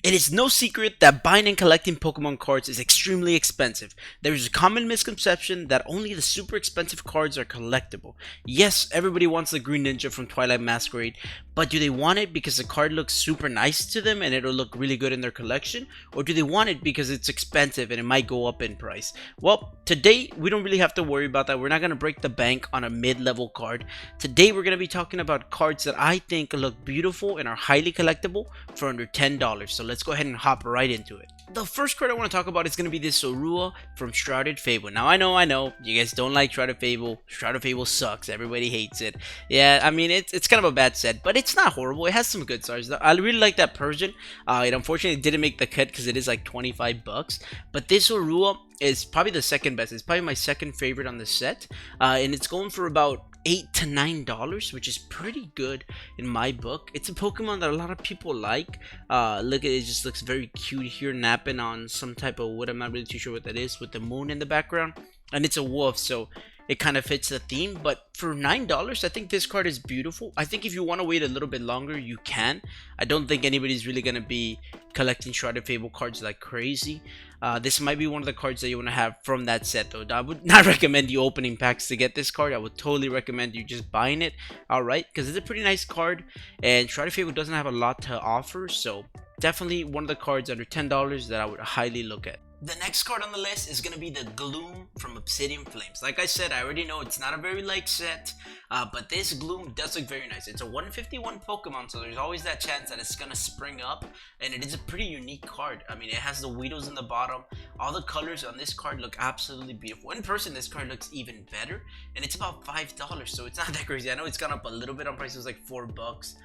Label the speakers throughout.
Speaker 1: It is no secret that buying and collecting Pokemon cards is extremely expensive. There is a common misconception that only the super expensive cards are collectible. Yes, everybody wants the Green Ninja from Twilight Masquerade, but do they want it because the card looks super nice to them and it'll look really good in their collection? Or do they want it because it's expensive and it might go up in price? Well, today we don't really have to worry about that. We're not going to break the bank on a mid-level card. Today we're going to be talking about cards that I think look beautiful and are highly collectible for under $10. So let's go ahead and hop right into it. The first card I want to talk about is going to be this Zorua from Shrouded Fable. Now I know, you guys don't like Shrouded Fable. Shrouded Fable sucks. Everybody hates it. Yeah, I mean it's kind of a bad set, but it's not horrible. It has some good stars. I really like that Persian. It unfortunately didn't make the cut because it is like 25 bucks. But this Zorua is probably the second best. It's probably my second favorite on the set, and it's going for about $8 to $9, which is pretty good in my book. It's a Pokemon that a lot of people like. Look at it, just looks very cute here, napping on some type of wood. I'm not really too sure what that is, with the moon in the background, and it's a wolf, so it kind of fits the theme. But for $9, I think this card is beautiful. I think if you want to wait a little bit longer, you can. I don't think anybody's really gonna be collecting Shrouded Fable cards like crazy. This might be one of the cards that you want to have from that set, though. I would not recommend you opening packs to get this card. I would totally recommend you just buying it outright, because it's a pretty nice card, and Shrouded Fable doesn't have a lot to offer, so definitely one of the cards under $10 that I would highly look at. The next card on the list is going to be the Gloom from Obsidian Flames. Like I said, I already know it's not a very light set, but this Gloom does look very nice. It's a 151 Pokemon, so there's always that chance that it's going to spring up, and it is a pretty unique card. I mean, it has the Weedles in the bottom. All the colors on this card look absolutely beautiful. In person, this card looks even better, and it's about $5, so it's not that crazy. I know it's gone up a little bit on price. It was like $4.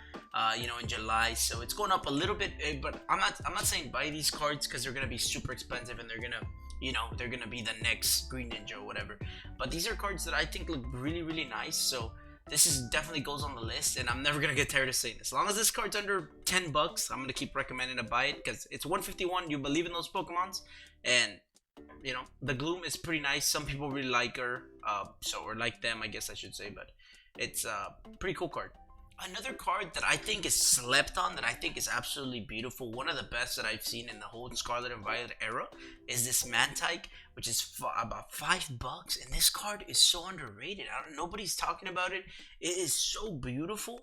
Speaker 1: In July, so it's going up a little bit, but I'm not saying buy these cards because they're gonna be super expensive and they're gonna be the next Green Ninja or whatever. But these are cards that I think look really nice, so this is definitely goes on the list, and I'm never gonna get tired of saying this. As long as this card's under 10 bucks, I'm gonna keep recommending to buy it because it's 151. You believe in those Pokemons, and the Gloom is pretty nice. Some people really like her, or like them, I guess I should say, but it's a pretty cool card. Another card that I think is slept on, that I think is absolutely beautiful, one of the best that I've seen in the whole Scarlet and Violet era, is this Mantyke, which is about $5. And this card is so underrated. Nobody's talking about it. It is so beautiful.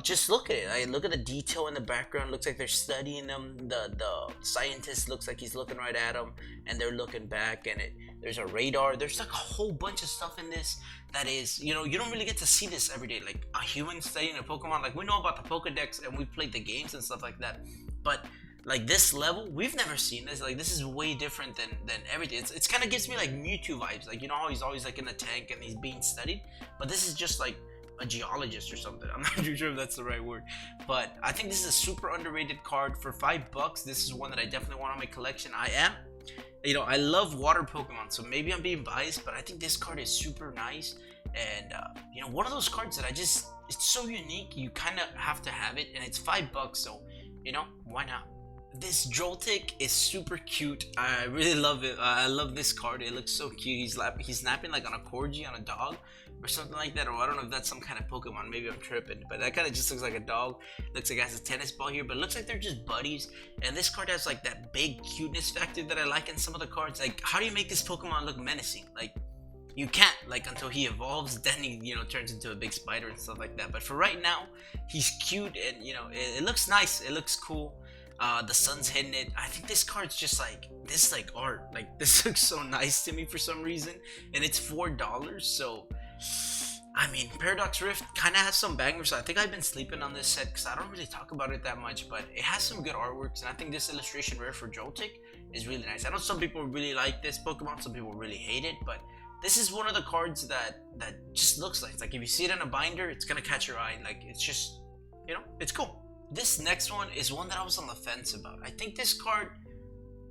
Speaker 1: Just look at it. Look at the detail in the background. Looks like they're studying them. The scientist looks like he's looking right at them, and they're looking back. And there's a radar. There's like a whole bunch of stuff in this that is, you don't really get to see this every day. Like a human studying a Pokemon. Like, we know about the Pokedex and we played the games and stuff like that, but like this level, we've never seen this. Like, this is way different than everything. It's kind of gives me like Mewtwo vibes. Like, how he's always like in a tank and he's being studied, but this is just like a geologist or something. I'm not too sure if that's the right word, but I think this is a super underrated card for $5. This is one that I definitely want on my collection. I love water Pokemon, so maybe I'm being biased, but I think this card is super nice, and one of those cards that it's so unique, you kind of have to have it, and it's $5, so why not? This Joltik is super cute. I really love it. I love this card. It looks so cute. He's napping like on a corgi, on a dog or something like that, or I don't know if that's some kind of Pokemon. Maybe I'm tripping, but that kind of just looks like a dog. Looks like it has a tennis ball here, but it looks like they're just buddies. And this card has like that big cuteness factor that I like in some of the cards. Like, how do you make this Pokemon look menacing? Like, you can't, like, until he evolves, then he turns into a big spider and stuff like that. But for right now, he's cute, and it looks nice. It looks cool. The sun's hitting it. I think this card's just like this, like art. Like, this looks so nice to me for some reason, and it's $4. So I mean, Paradox Rift kind of has some bangers. I think I've been sleeping on this set because I don't really talk about it that much, but it has some good artworks, and I think this illustration rare for Joltik is really nice. I know some people really like this Pokemon, some people really hate it, but this is one of the cards that just looks like, if you see it in a binder, it's gonna catch your eye. Like, it's just, it's cool. This next one is one that I was on the fence about. I think this card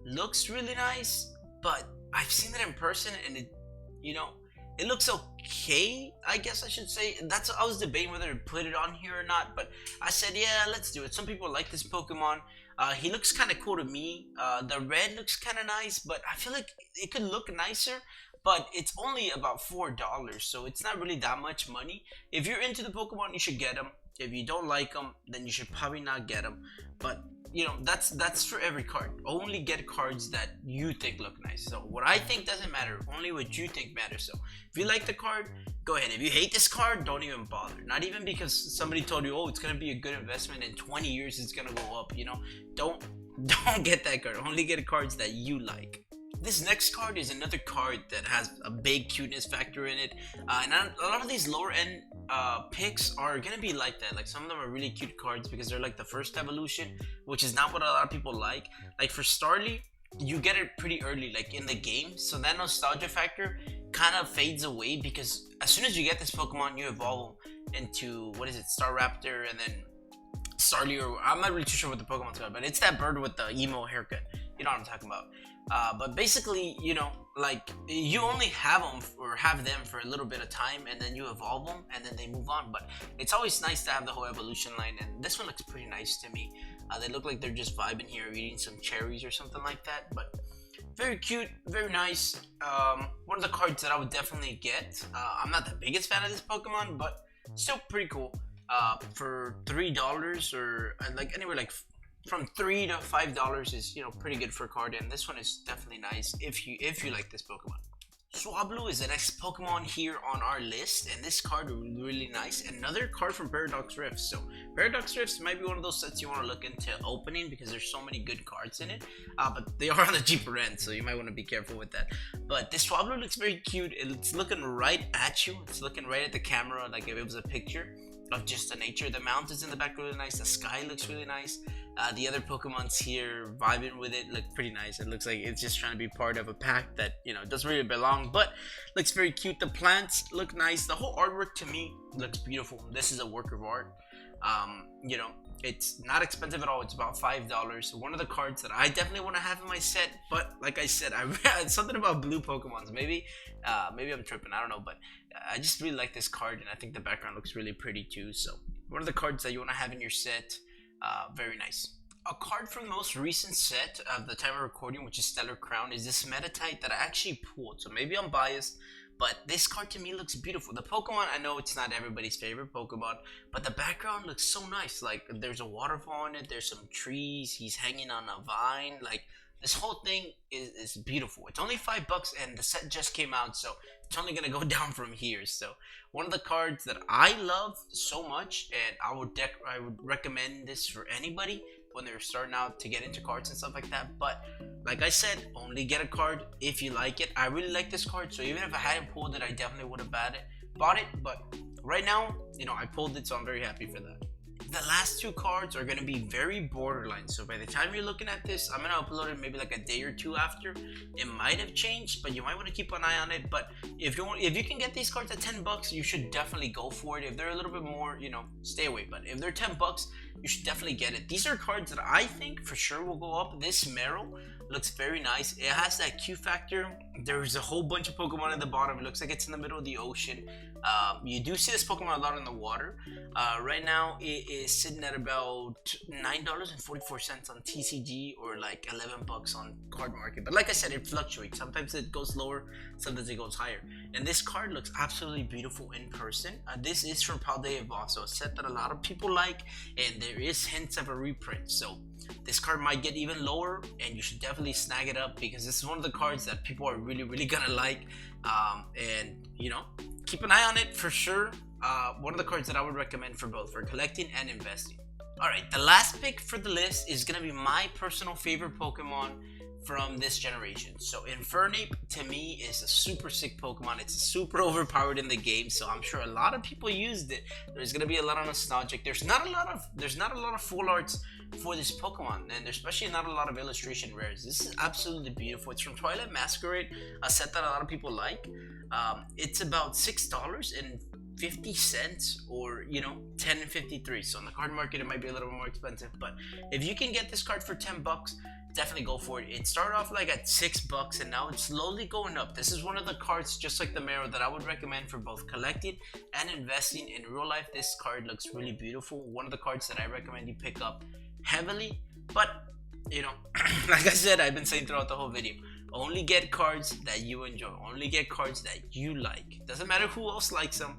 Speaker 1: looks really nice, but I've seen it in person, and it looks okay, I guess I should say. I was debating whether to put it on here or not, but I said, yeah, let's do it. Some people like this Pokemon. He looks kind of cool to me. The red looks kind of nice, but I feel like it could look nicer. But it's only about $4, so it's not really that much money. If you're into the Pokemon, you should get them. If you don't like them, then you should probably not get them. But you know, that's for every card. Only get cards that you think look nice. So what I think doesn't matter, only what you think matters. So if you like the card, go ahead. If you hate this card, don't even bother. Not even because somebody told you, oh, it's gonna be a good investment, in 20 years it's gonna go up, you know. Don't get that card. Only get cards that you like. This next card is another card that has a big cuteness factor in it, and a lot of these lower end picks are gonna be like that. Like some of them are really cute cards because they're like the first evolution, which is not what a lot of people like. Like for Starly, you get it pretty early, like in the game, so that nostalgia factor kind of fades away because as soon as you get this Pokemon, you evolve into, what is it, Staraptor, and then Starly, or I'm not really too sure what the Pokemon's called, but it's that bird with the emo haircut. You know what I'm talking about. But basically, you know, like you only have them for a little bit of time, and then you evolve them, and then they move on. But it's always nice to have the whole evolution line, and this one looks pretty nice to me. They look like they're just vibing here, eating some cherries or something like that. But very cute, very nice. One of the cards that I would definitely get. I'm not the biggest fan of this Pokemon, but still pretty cool. For $3 or like anywhere like from $3 to $5 is, you know, pretty good for a card, and this one is definitely nice if you like this Pokemon. Swablu is the next Pokemon here on our list, and this card is really nice. Another card from Paradox Rifts. So Paradox Rifts might be one of those sets you want to look into opening because there's so many good cards in it, but they are on the cheaper end, so you might want to be careful with that. But this Swablu looks very cute. It's looking right at you. It's looking right at the camera, like if it was a picture of just the nature. The mountains in the back really nice. The sky looks really nice. The other Pokemon's here vibing with it look pretty nice. It looks like it's just trying to be part of a pack that, you know, doesn't really belong, but looks very cute. The plants look nice. The whole artwork to me looks beautiful. This is a work of art. You know, it's not expensive at all. It's about $5. One of the cards that I definitely want to have in my set, but like I said, I read something about blue Pokemons. Maybe I'm tripping. I don't know, but I just really like this card, and I think the background looks really pretty too. So one of the cards that you want to have in your set. Very nice. A card from the most recent set of the time of recording, which is Stellar Crown, is this Meditite that I actually pulled. So maybe I'm biased, but this card to me looks beautiful. The Pokemon, I know it's not everybody's favorite Pokemon, but the background looks so nice. Like there's a waterfall in it, there's some trees, he's hanging on a vine. Like this whole thing is beautiful. It's only $5 and the set just came out, so it's only gonna go down from here. So one of the cards that I love so much, and I would recommend this for anybody when they're starting out to get into cards and stuff like that. But like I said, only get a card if you like it. I really like this card, so even if I hadn't pulled it, I definitely would have bought it. But right now, you know, I pulled it, so I'm very happy for that. The last two cards are going to be very borderline, so by the time you're looking at this, I'm going to upload it maybe like a day or two after. It might have changed, but you might want to keep an eye on it. But if you can get these cards at $10, you should definitely go for it. If they're a little bit more, you know, stay away. But if they're $10, you should definitely get it. These are cards that I think for sure will go up. This Marill looks very nice. It has that Q factor. There's a whole bunch of Pokemon at the bottom. It looks like it's in the middle of the ocean. You do see this Pokemon a lot in the water. Right now it is sitting at about $9.44 on TCG, or like $11 on Card Market. But like I said, it fluctuates. Sometimes it goes lower, sometimes it goes higher. And this card looks absolutely beautiful in person. This is from Paldea Evolved, so a set that a lot of people like, and there is hints of a reprint. So this card might get even lower, and you should definitely snag it up because this is one of the cards that people are really gonna like. And you know, keep an eye on it for sure. One of the cards that I would recommend for both, for collecting and investing. Alright, the last pick for the list is gonna be my personal favorite Pokemon from this generation. So Infernape to me is a super sick Pokemon. It's super overpowered in the game, so I'm sure a lot of people used it. There's gonna be a lot of nostalgic. There's not a lot of full arts for this Pokemon, and there's especially not a lot of illustration rares. This is absolutely beautiful. It's from Twilight Masquerade, a set that a lot of people like. It's about $6.50 or, you know, $10.53. So on the card market it might be a little bit more expensive, but if you can get this card for $10, definitely go for it. It started off like at $6 and now it's slowly going up. This is one of the cards, just like the Marill, that I would recommend for both collecting and investing. In real life, this card looks really beautiful. One of the cards that I recommend you pick up heavily. But you know, like I said, I've been saying throughout the whole video, only get cards that you enjoy, only get cards that you like. Doesn't matter who else likes them.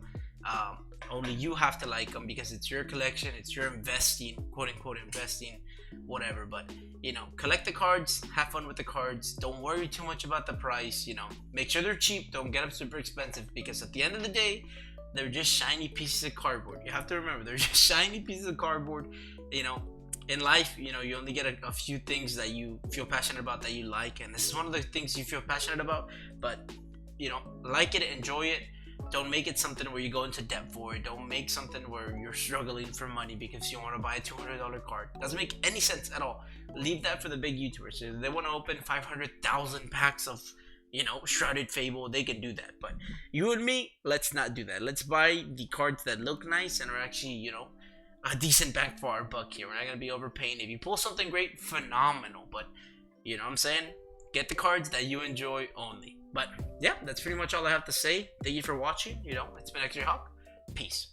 Speaker 1: Only you have to like them because it's your collection, it's your investing, quote unquote investing. whatever. But you know, collect the cards, have fun with the cards. Don't worry too much about the price. You know, make sure they're cheap. Don't get them super expensive, because at the end of the day, they're just shiny pieces of cardboard. You have to remember, they're just shiny pieces of cardboard. You know, in life, you know, you only get a few things that you feel passionate about, that you like, and this is one of the things you feel passionate about. But you know, like it, enjoy it. Don't make it something where you go into debt for it. Don't make something where you're struggling for money because you want to buy a $200 card. Doesn't make any sense at all. Leave that for the big YouTubers. If they want to open 500,000 packs of, you know, Shrouded Fable, they can do that. But you and me, let's not do that. Let's buy the cards that look nice and are actually, you know, a decent bang for our buck here. We're not going to be overpaying. If you pull something great, phenomenal. But, you know what I'm saying? Get the cards that you enjoy only. But yeah, that's pretty much all I have to say. Thank you for watching. You know, it's been X-Ray Hawk. Peace.